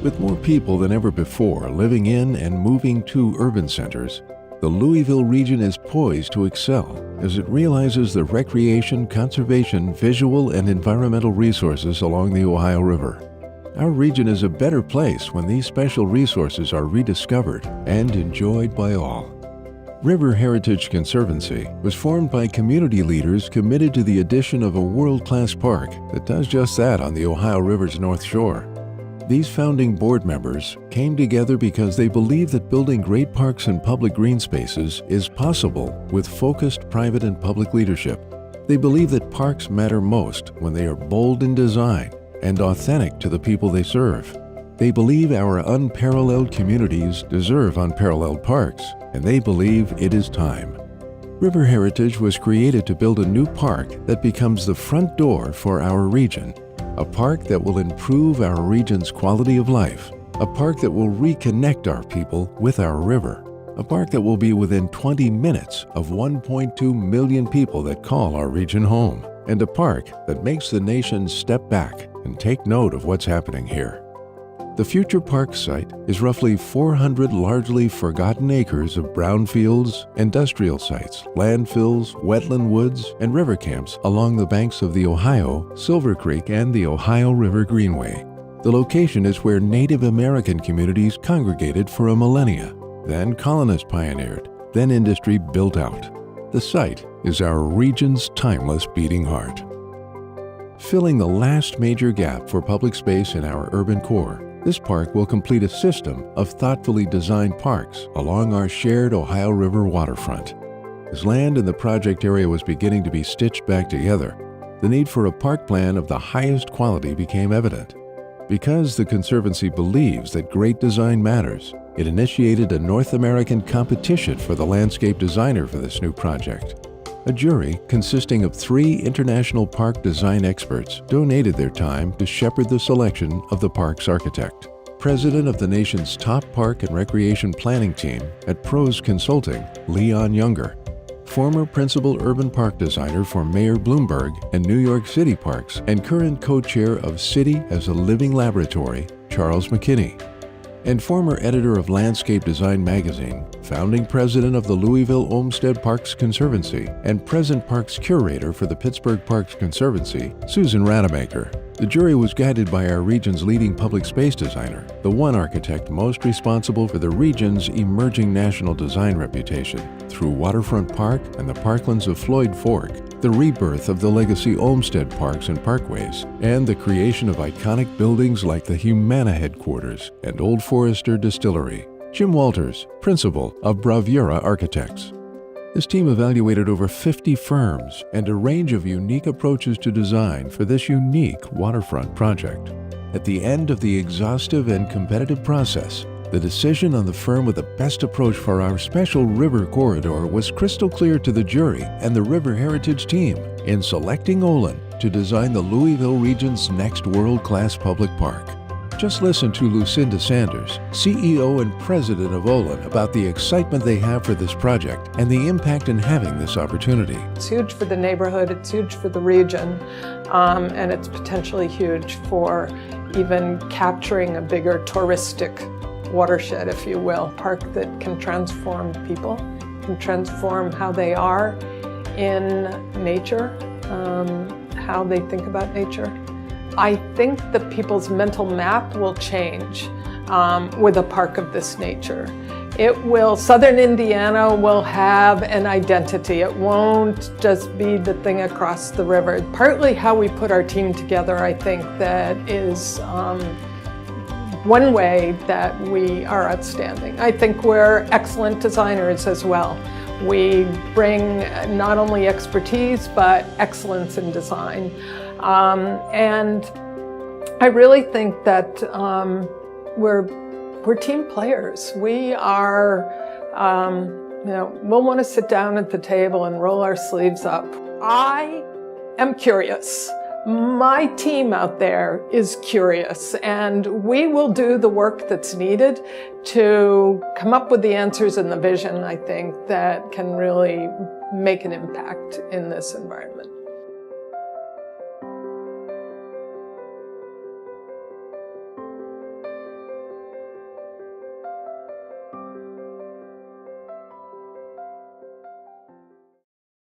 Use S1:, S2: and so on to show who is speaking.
S1: With more people than ever before living in and moving to urban centers, the Louisville region is poised to excel as it realizes the recreation, conservation, visual, and environmental resources along the Ohio River. Our region is a better place when these special resources are rediscovered and enjoyed by all. River Heritage Conservancy was formed by community leaders committed to the addition of a world-class park that does just that on the Ohio River's North Shore. These founding board members came together because they believe that building great parks and public green spaces is possible with focused private and public leadership. They believe that parks matter most when they are bold in design and authentic to the people they serve. They believe our unparalleled communities deserve unparalleled parks, and they believe it is time. River Heritage was created to build a new park that becomes the front door for our region. A park that will improve our region's quality of life. A park that will reconnect our people with our river. A park that will be within 20 minutes of 1.2 million people that call our region home. And a park that makes the nation step back and take note of what's happening here. The future park site is roughly 400 largely forgotten acres of brownfields, industrial sites, landfills, wetland woods, and river camps along the banks of the Ohio, Silver Creek, and the Ohio River Greenway. The location is where Native American communities congregated for a millennia. Then colonists pioneered, then industry built out. The site is our region's timeless beating heart. Filling the last major gap for public space in our urban core, this park will complete a system of thoughtfully designed parks along our shared Ohio River waterfront. As land in the project area was beginning to be stitched back together, the need for a park plan of the highest quality became evident. Because the Conservancy believes that great design matters, it initiated a North American competition for the landscape designer for this new project. A jury consisting of 3 international park design experts donated their time to shepherd the selection of the park's architect. President of the nation's top park and recreation planning team at Pros Consulting, Leon Younger. Former principal urban park designer for Mayor Bloomberg and New York City Parks and current co-chair of City as a Living Laboratory, Charles McKinney. And former editor of Landscape Design magazine, founding president of the Louisville Olmsted Parks Conservancy, and present parks curator for the Pittsburgh Parks Conservancy, Susan Rademacher. The jury was guided by our region's leading public space designer, the one architect most responsible for the region's emerging national design reputation, through Waterfront Park and the parklands of Floyd Fork, the rebirth of the legacy Olmsted Parks and Parkways, and the creation of iconic buildings like the Humana headquarters and Old Forester Distillery. Jim Walters, principal of Bravura Architects. This team evaluated over 50 firms and a range of unique approaches to design for this unique waterfront project. At the end of the exhaustive and competitive process, the decision on the firm with the best approach for our special river corridor was crystal clear to the jury and the River Heritage team in selecting OLIN to design the Louisville region's next world-class public park. Just listen to Lucinda Sanders, CEO and president of OLIN, about the excitement they have for this project and the impact in having this opportunity.
S2: It's huge for the neighborhood, it's huge for the region, and it's potentially huge for even capturing a bigger touristic watershed, if you will. Park that can transform people, can transform how they are in nature, how they think about nature. I think that people's mental map will change with a park of this nature. Southern Indiana will have an identity. It won't just be the thing across the river. Partly how we put our team together, I think, that is one way that we are outstanding. I think we're excellent designers as well. We bring not only expertise, but excellence in design. And I really think that we're team players. We are, we'll want to sit down at the table and roll our sleeves up. I am curious. My team out there is curious, and we will do the work that's needed to come up with the answers and the vision, I think, that can really make an impact in this environment.